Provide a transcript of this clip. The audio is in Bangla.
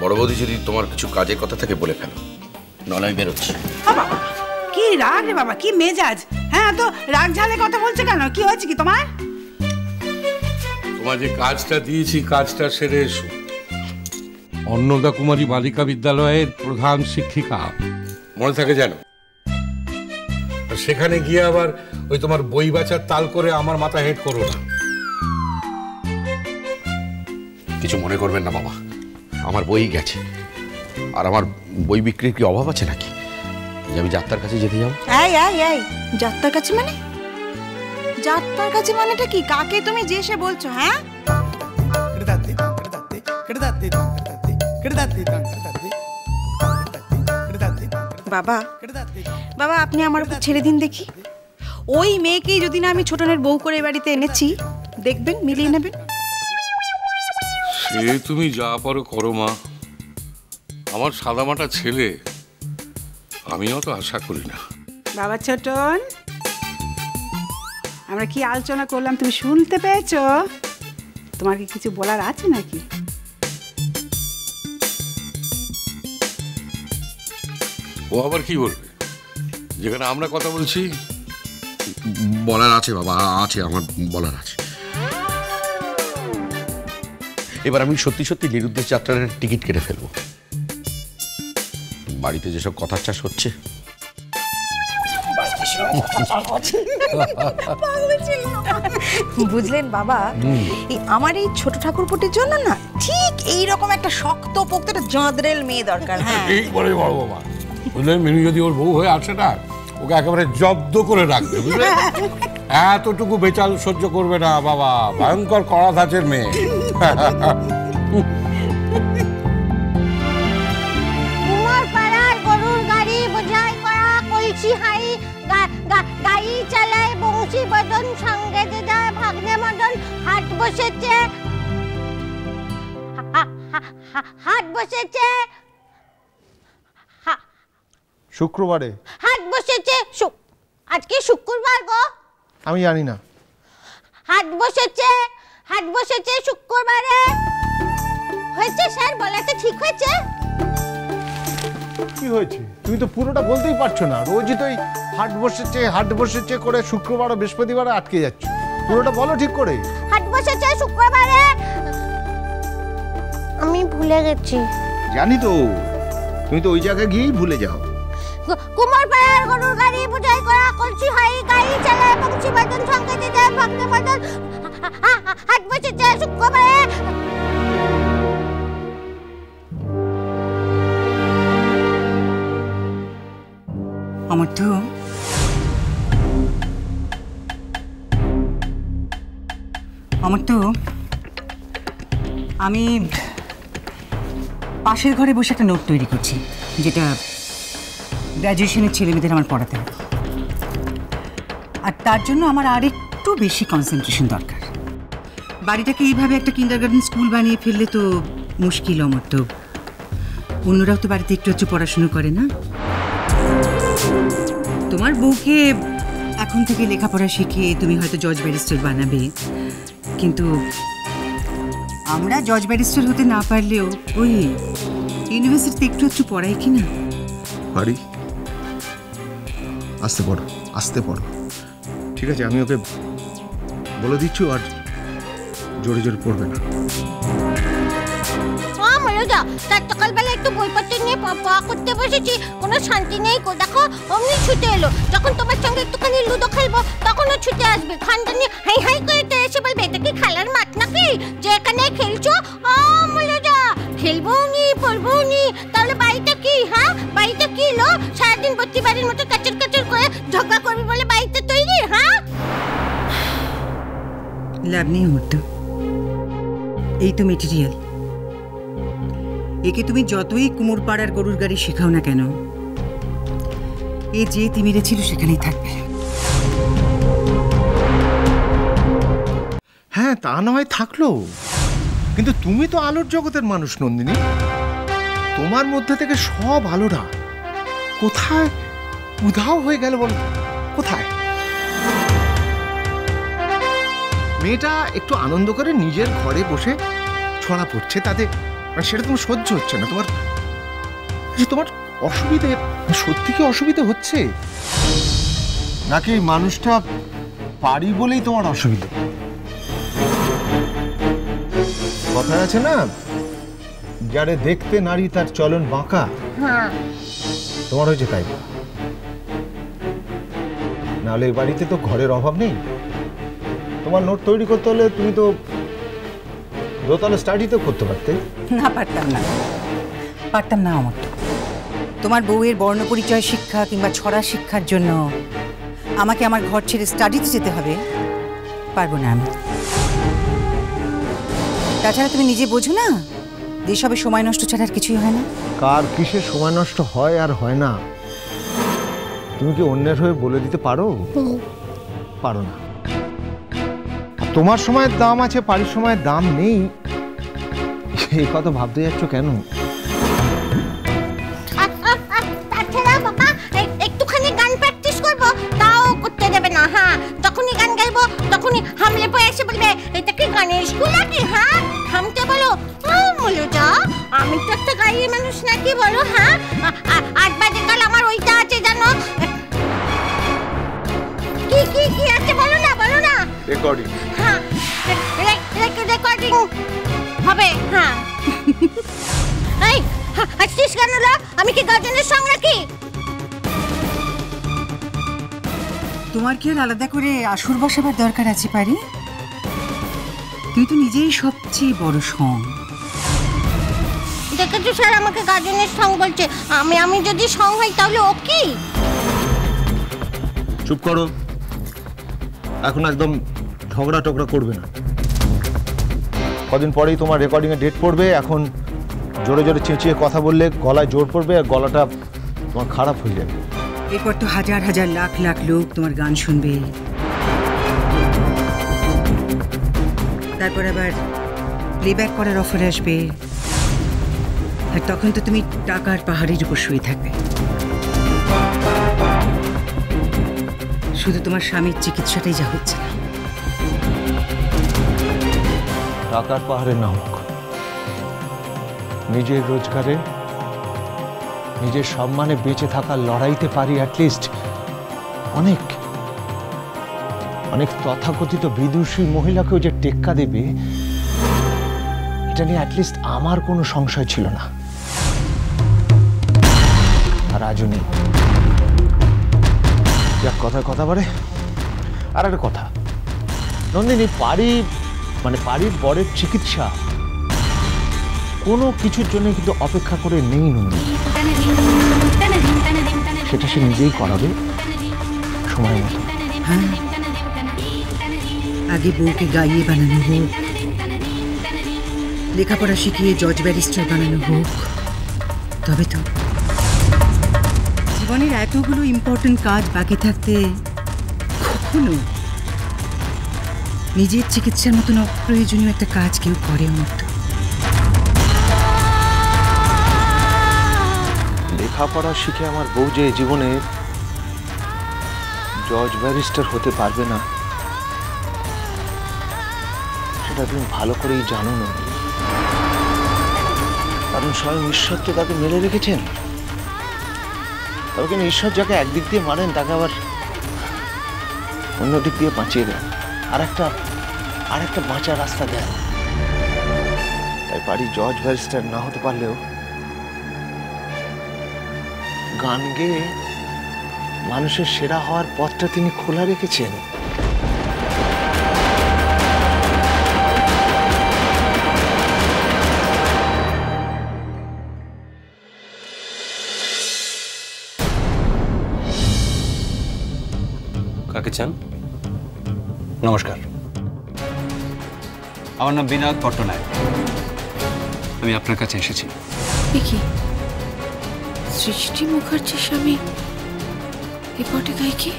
বড় বৌদি যদি তোমার কিছু কাজের কথা থাকে বলে ফেলো, নয় আমি বেরোচ্ছি। বাবা কি রাগ রে বাবা, কি মেজাজ! হ্যাঁ তো রাগ ঝালে কথা বলছে কেন? কি হয়েছে কি তোমার? তোমার যে কাজটা দিয়েছি কাজটা সেরে এসো। অন্নদা কুমারী বালিকা বিদ্যালয়ের প্রধান শিক্ষিকা, মনে থাকে জানো? সেখানে গিয়ে আবার ওই তোমার বই বাঁচার তাল করে আমার মাথা হেড করো না। কিছু মনে করবেন না বাবা, আমার বই গেছে। আর আমার বই বিক্রির কি অভাব আছে নাকি যে আমি যাত্রার কাছে যেতে যাবো? এই যাত্রার কাছে মানে? যাত্রার কাছে মানেটা কি? কাকে তুমি যে সে বলছো? হ্যাঁ বাবা, বাবা আপনি আমার উপর ছেড়ে দিন দেখি। ওই মেয়েকেই যদি না আমি ছোটনের বউ করে বাড়িতে এনেছি, দেখবেন মিলিয়ে নেবেন। সে তুমি যা পারো করো মা, আমার সাদামাটা ছেলে, আমিও তো আশা করি না। বাবা ছোটন, আমরা কি আলোচনা করলাম তুমি শুনতে পেয়েছো? তোমার কি কিছু বলার আছে নাকি? ও আবার কি বলবে যেখানে আমরা কথা বলছি? বলার আছে বাবা, আছে, আমার বলার আছে। এবার আমি সত্যি সত্যি নিরুদ্দেশ যাত্রার টিকিট কেটে ফেলবো। বাড়িতে যেসব কথার চাষ হচ্ছে, বুঝলেন বাবা, এই আমার এই ছোট ঠাকুরপুটির জন্য না ঠিক এইরকম একটা শক্ত পোক্ত একটা জাঁদরেল মেয়ে দরকার। হ্যাঁ ঠিক বলে বড় বাবা, বুঝলেন? মিনু যদি ওর বউ হয়ে আসে না, ওকে একেবারে জব্দ করে রাখবে, বুঝলেন? এতটুকু বেচাল সহ্য করবে না বাবা, ভয়ঙ্কর কড়া ধাঁচের মেয়ে। কুমার পাড়ার গরুর গাড়ি বোঝাই করা কলসি হাই গাড়ি চালায় বংশী বদন, সঙ্গে যায় ভাগ্নে মদন। হাট বসেছে, হাট বসেছে, শুক্রবারে হাট বসেছে। আজকে শুক্রবার গো? আমি জানি না। হাট বসেছে শুক্রবারে। হয়েছে স্যার, বলাতে ঠিক হয়েছে? কি হয়েছে? তুমি তো পুরোটা বলতেই পারছো না। রোজই তো হাট বসেছে করে শুক্রবার ও বৃহস্পতিবারে আটকে যাচ্ছ। পুরোটা বলো ঠিক করে। হাট বসেছে শুক্রবারে। আমি ভুলে গেছি। জানি তো, তুমি তো ওই জায়গায় গিয়েই ভুলে যাও। কুমার পাড়ার গরুর গাড়ি বোঝাই করা কলসি হাই গাড়ি চালায় বংশী বদন, সঙ্গে যায় ভাগ্নে মদন। হাট বসেছে শুক্রবারে। আমার তো আমি পাশের ঘরে বসে একটা নোট তৈরি করছি, যেটা গ্র্যাজুয়েশনের ছেলেমেয়েদের আমার পড়াতে হবে। আর তার জন্য আমার আর একটু বেশি কনসেন্ট্রেশন দরকার। বাড়িটাকে এইভাবে একটা কিন্ডারগার্টেন স্কুল বানিয়ে ফেললে তো মুশকিল। আমার তো অন্যরাও তো বাড়িতে একটু একটু পড়াশুনো করে না। তোমার বউকে এখন থেকে লেখাপড়া শিখিয়ে তুমি হয়তো জজ ব্যারিস্টার বানাবে, কিন্তু আমরা জজ ব্যারিস্টার হতে না পারলেও ওই ইউনিভার্সিটিতে একটু একটু পড়াই কি না? পারি। আস্তে পড়ো। ঠিক আছে, আমি ওকে বলে দিচ্ছি, আর জোরে জোরে পড়বে না। সকালবেলা একটু বইপত্র নিয়ে পড়া করতে বসেছি, কোনো শান্তি নেই। দেখো অমনি ছুটে এলো। যখন তোমার সঙ্গে একটুখানি লুডো খেলবো তখনও ছুটে আসবে। খানটা নিয়ে হাই হাই করে এসে বলবে, এটা কি খেলার মাঠ নাকি যে এখানে খেলছো? খেলবো নি, পড়বো নি, তাহলে বাড়িটা কি? হ্যাঁ বাড়িটা কি লো? সারাদিন বত্তি বাড়ির মতো কাচর কাচর করে ঝগড়া করবি বলে বাড়িতে তৈরি? হ্যাঁ লাভ নেই আমার তো। এই তো মেটেরিয়াল। একে তুমি যতই কুমোর পাড়ার গরুর গাড়ি শেখাও না কেন, এ যে তিমিরে ছিল সেখানেই থাকবে। হ্যাঁ তা নয় থাকলো, কিন্তু তুমি তো আলোর জগতের মানুষ নন্দিনী। তোমার মধ্যে থেকে সব আলোরা কোথায় উধাও হয়ে গেল বলো? কোথায়? মেয়েটা একটু আনন্দ করে নিজের ঘরে বসে ছড়া পড়ছে, তাতে মানে সেটা তোমার সহ্য হচ্ছে না? তোমার অসুবিধে সত্যি কি অসুবিধে হচ্ছে, নাকি মানুষটা পারি বলেই তোমার অসুবিধে? কথা আছে না, যারে দেখতে নারী তার চলন বাঁকা। হ্যাঁ, তোমার হয়েছে তাই। নাহলে এই বাড়িতে তো ঘরের অভাব নেই। তোমার নোট তৈরি করতে হলে তুমি তো দোতলা স্টাডি তো করতে পারতে। না, পারতাম না আমার। তোমার বউয়ের বর্ণপরিচয় শিক্ষা কিংবা ছড়া শিক্ষার জন্য আমাকে আমার ঘর ছেড়ে স্টাডিতে যেতে হবে? পারবো না আমি। তাছাড়া তুমি নিজে বোঝো না যেসবে সময় নষ্ট ছাড়া আর কিছুই হয় না। কার কিসের সময় নষ্ট হয় আর হয় না তুমি কি অন্যের হয়ে বলে দিতে পারো? পারো না। তোমার সময়ের দাম আছে, পারির সময়ের দাম নেই, এই কথা ভাবতে যাচ্ছ কেন? তাছাড়া বাবা একটুখানি গান প্র্যাকটিস করবো তাও করতে দেবে না। হ্যাঁ, যখনই গান গাইবো তখনই হামলে পড়ে এসে বলবে এটা কি গানের স্কুল নাকি? হ্যাঁ, থামতে বলো। মলুজা, আমি তো একটা গাইয়ে মানুষ নাকি বলো? হ্যাঁ, 8 বাজে কাল আমার ওইটা আছে জানো। কি আছে বলো না, বলো না। রেকর্ডিং। হ্যাঁ, রেকর্ডিং হবে। হ্যাঁ, এই হাসছিস কেন? আমি কি গার্জেনের সঙ্গে নাকি? তোমার কি আর আলাদা করে আসর বসাবার দরকার আছে পারি? তুই তো নিজেই সবচেয়ে বড় সং। দেখেছো স্যার, আমাকে গার্জেনের সং বলছে। আমি যদি সং হই তাহলে ও কি? চুপ করো, এখন একদম ঝগড়া টগড়া করবে না। কদিন পরেই তোমার রেকর্ডিং এর ডেট পড়বে। এখন জোরে জোরে চেঁচিয়ে কথা বললে গলায় জোর পড়বে আর গলাটা তোমার খারাপ হয়ে যাবে। এরপর তো হাজার হাজার লাখ লাখ লোক তোমার গান শুনবে। তারপর আবার প্লেব্যাক করার অফার আসবে, আর তখন তো তুমি টাকার পাহাড়ের উপর শুয়ে থাকবে। শুধু তোমার স্বামীর চিকিৎসাটাই যা হচ্ছে না। টাকার পাহাড়ে না হোক, নিজের রোজগারে নিজের সম্মানে বেঁচে থাকার লড়াইতে পারি অ্যাটলিস্ট। অনেক অনেক তথাকথিত বিদুষী মহিলাকেও যে টেক্কা দেবে এটা নিয়ে অ্যাটলিস্ট আমার কোনো সংশয় ছিল না, আর আজও নেই। যাক, কথায় কথা বাড়ে। আর একটা কথা নন্দিনী, পারির বরের চিকিৎসা কোনো কিছুর জন্য কিন্তু অপেক্ষা করে নেই নন্দিনী। সেটা সে নিজেই করাবে সময় মতো। হ্যাঁ, আগে বউকে গাইয়ে বানানো হোক, লেখাপড়া শিখিয়ে জজ ব্যারিস্টার বানানো হোক, তবে তো। জীবনের এতগুলো ইম্পর্টেন্ট কাজ বাকি থাকতে কখনো নিজের চিকিৎসার মতন অপ্রয়োজনীয় একটা কাজ কেউ করে মতো। লেখাপড়া শিখে আমার বউ যে জীবনে জজ ব্যারিস্টার হতে পারবে না সেটা তুমি ভালো করেই জানো না, কারণ স্বয়ং ঈশ্বর তো তাকে মেরে রেখেছেন। তবে কিন্তু ঈশ্বর যাকে একদিক দিয়ে মারেন তাকে আবার অন্য দিক দিয়ে বাঁচিয়ে দেন, আর একটা বাঁচার রাস্তা দেন। তাই পারি জজ ব্যারিস্টার না হতে পারলেও গান গেয়ে মানুষের সেরা হওয়ার পথটা তিনি খোলা রেখেছেন। কাকে চান? নমস্কার, আমার নাম বিনায়ক পট্টনায়ক। আমি আপনার কাছে এসেছি। কি সৃষ্টি মুখার্জির স্বামী এ পটে গায়িকা?